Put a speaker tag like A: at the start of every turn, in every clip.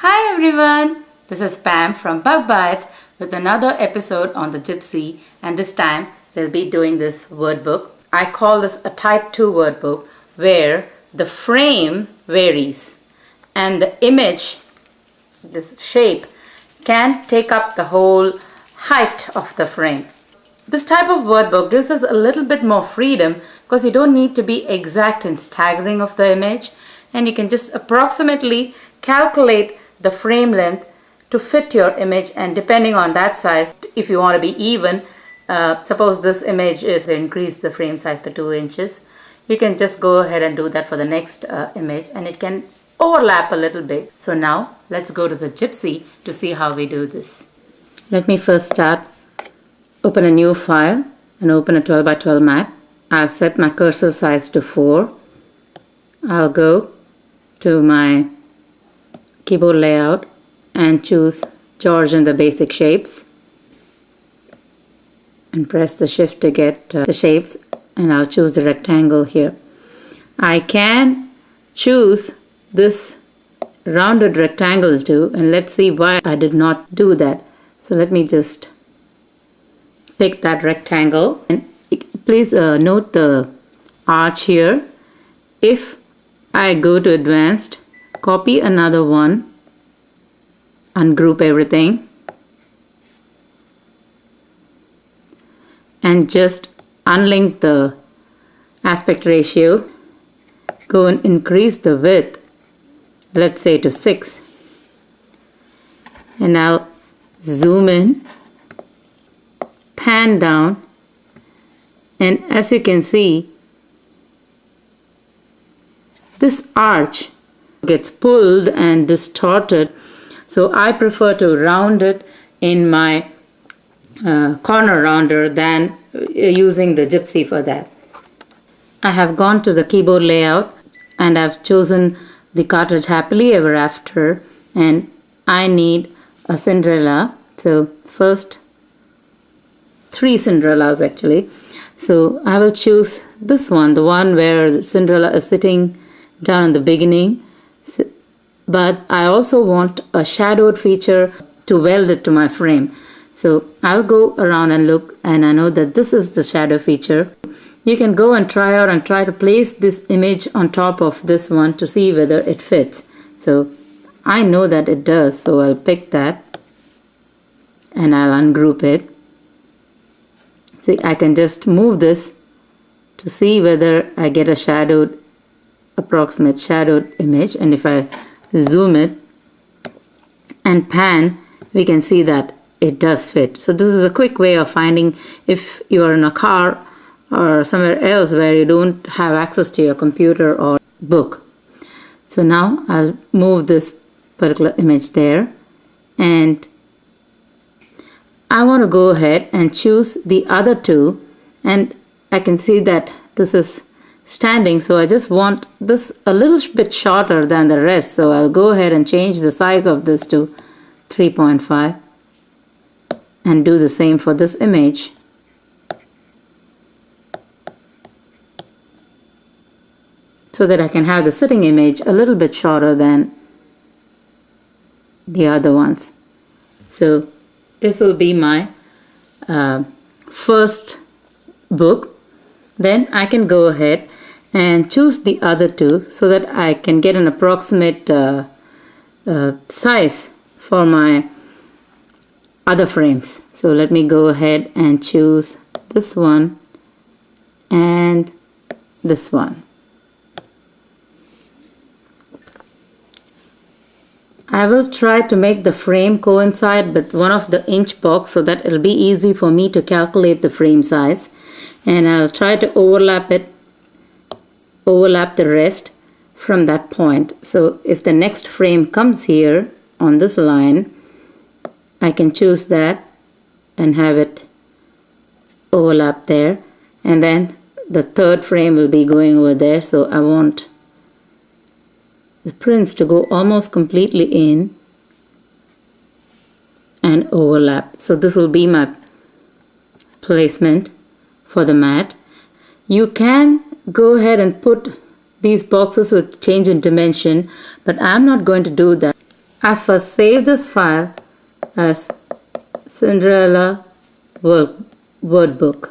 A: Hi everyone, this is Pam from Bug Bites with another episode on the Gypsy, and this time we'll be doing this word book. I call this a type 2 word book where the frame varies and the image, this shape, can take up the whole height of the frame. This type of word book gives us a little bit more freedom because you don't need to be exact in staggering of the image, and you can just approximately calculate the frame length to fit your image, and depending on that size, if you want to be even, suppose this image is increase the frame size by 2 inches, you can just go ahead and do that for the next image, and it can overlap a little bit. So now let's go to the Gypsy to see how we do this. Let me first start. Open a new file and open a 12 by 12 mat. I'll set my cursor size to 4. I'll go to my keyboard layout and choose George and the basic shapes and press the shift to get the shapes, and I'll choose the rectangle here. I can choose this rounded rectangle too, and let's see why I did not do that. So let me just pick that rectangle, and please note the arch here. If I go to advanced, copy another one, ungroup everything, and just unlink the aspect ratio. Go and increase the width, let's say to 6, and now zoom in, pan down, and as you can see, this arch gets pulled and distorted, so I prefer to round it in my corner rounder than using the Gypsy for that. I have gone to the keyboard layout and I've chosen the cartridge Happily Ever After, and I need a Cinderella. So first 3 Cinderellas actually. So I will choose this one, the one where Cinderella is sitting down in the beginning. But I also want a shadowed feature to weld it to my frame. So I'll go around and look, and I know that this is the shadow feature. You can go and try out and try to place this image on top of this one to see whether it fits. So I know that it does, so I'll pick that and I'll ungroup it. See, I can just move this to see whether I get a approximate shadowed image, and if I zoom it and pan, we can see that it does fit. So this is a quick way of finding if you are in a car or somewhere else where you don't have access to your computer or book. So now I'll move this particular image there, and I want to go ahead and choose the other 2, and I can see that this is standing, so I just want this a little bit shorter than the rest, so I'll go ahead and change the size of this to 3.5 and do the same for this image. So that I can have the sitting image a little bit shorter than the other ones. So this will be my first book. Then I can go ahead and choose the other 2 so that I can get an approximate size for my other frames. So let me go ahead and choose this one and this one. I will try to make the frame coincide with one of the inch box so that it'll be easy for me to calculate the frame size, and I'll try to overlap the rest from that point. So if the next frame comes here on this line, I can choose that and have it overlap there, and then the third frame will be going over there, so I want the prints to go almost completely in and overlap. So this will be my placement for the mat. You can go ahead and put these boxes with change in dimension, but I'm not going to do that. I first save this file as Cinderella Wordbook.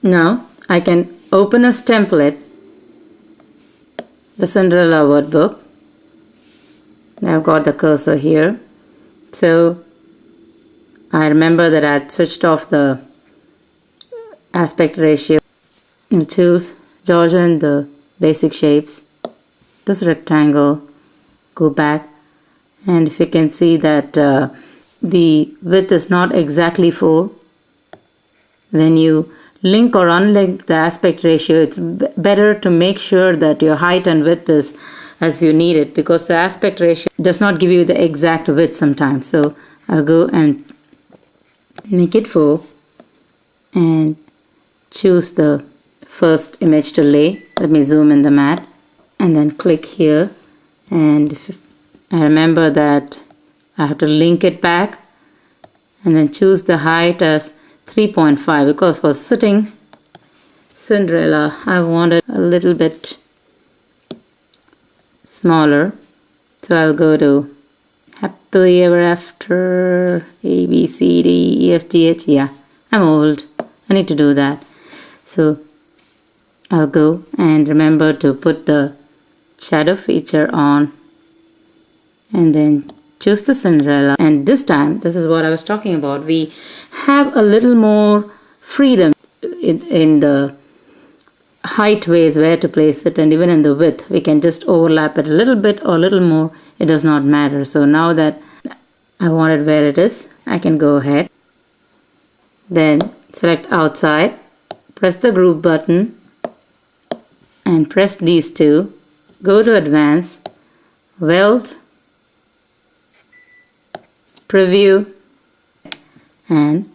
A: Now I can open as template the Cinderella Wordbook. Now I've got the cursor here. So I remember that I had switched off the aspect ratio. I'll choose Georgia and the basic shapes. This rectangle, go back, and if you can see that the width is not exactly 4. When you link or unlink the aspect ratio, it's better to make sure that your height and width is as you need it, because the aspect ratio does not give you the exact width sometimes. So I'll go and make it 4 and choose the first image to lay. Let me zoom in the mat and then click here, and I remember that I have to link it back and then choose the height as 3.5 because for sitting Cinderella I wanted a little bit smaller. So I'll go to happily ever after A B C D E F G H. Yeah, I'm old, I need to do that. So I'll go and remember to put the shadow feature on and then choose the Cinderella, and this time, this is what I was talking about, we have a little more freedom in the height ways where to place it, and even in the width we can just overlap it a little bit or a little more, it does not matter. So now that I want it where it is, I can go ahead, then select outside, press the group button and press these two, go to advance, weld, preview, and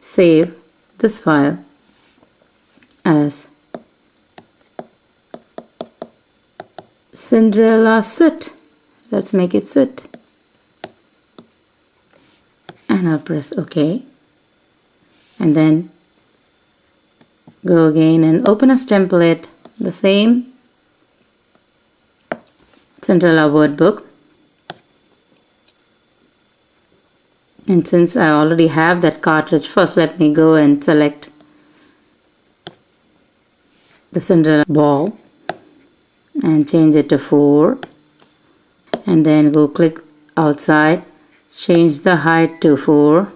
A: save this file as Cinderella sit. Let's make it sit. And I'll press OK. And then go again and open as template the same Cinderella Wordbook. And since I already have that cartridge, first let me go and select the Cinderella ball and change it to 4, and then go click outside, change the height to 4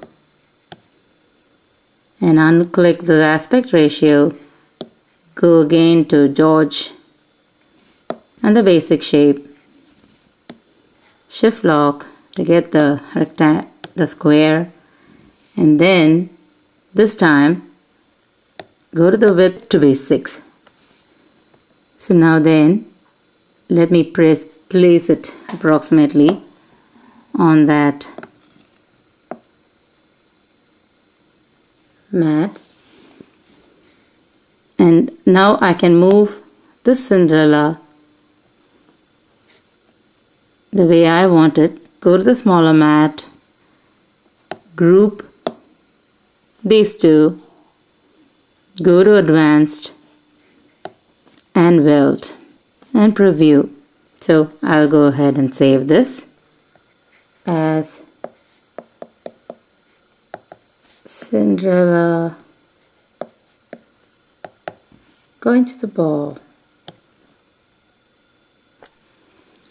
A: and unclick the aspect ratio, go again to George and the basic shape, shift lock to get the square, and then this time go to the width to be 6. So now then let me place it approximately on that mat, and now I can move this Cinderella the way I want it. Go to the smaller mat, group these two, go to advanced and weld and preview. So I'll go ahead and save this as Cinderella going to the ball.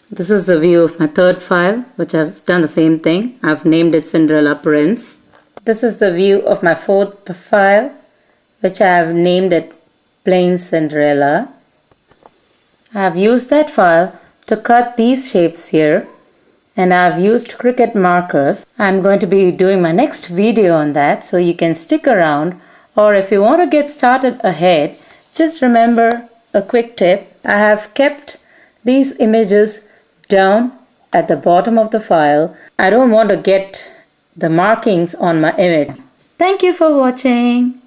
A: This is the view of my third file, which I've done the same thing. I've named it Cinderella Prince. This is the view of my fourth file, which I have named it Plain Cinderella. I have used that file to cut these shapes here, and I have used Cricut markers. I'm going to be doing my next video on that, so you can stick around, or if you want to get started ahead, just remember a quick tip. I have kept these images down at the bottom of the file. I don't want to get the markings on my image. Thank you for watching.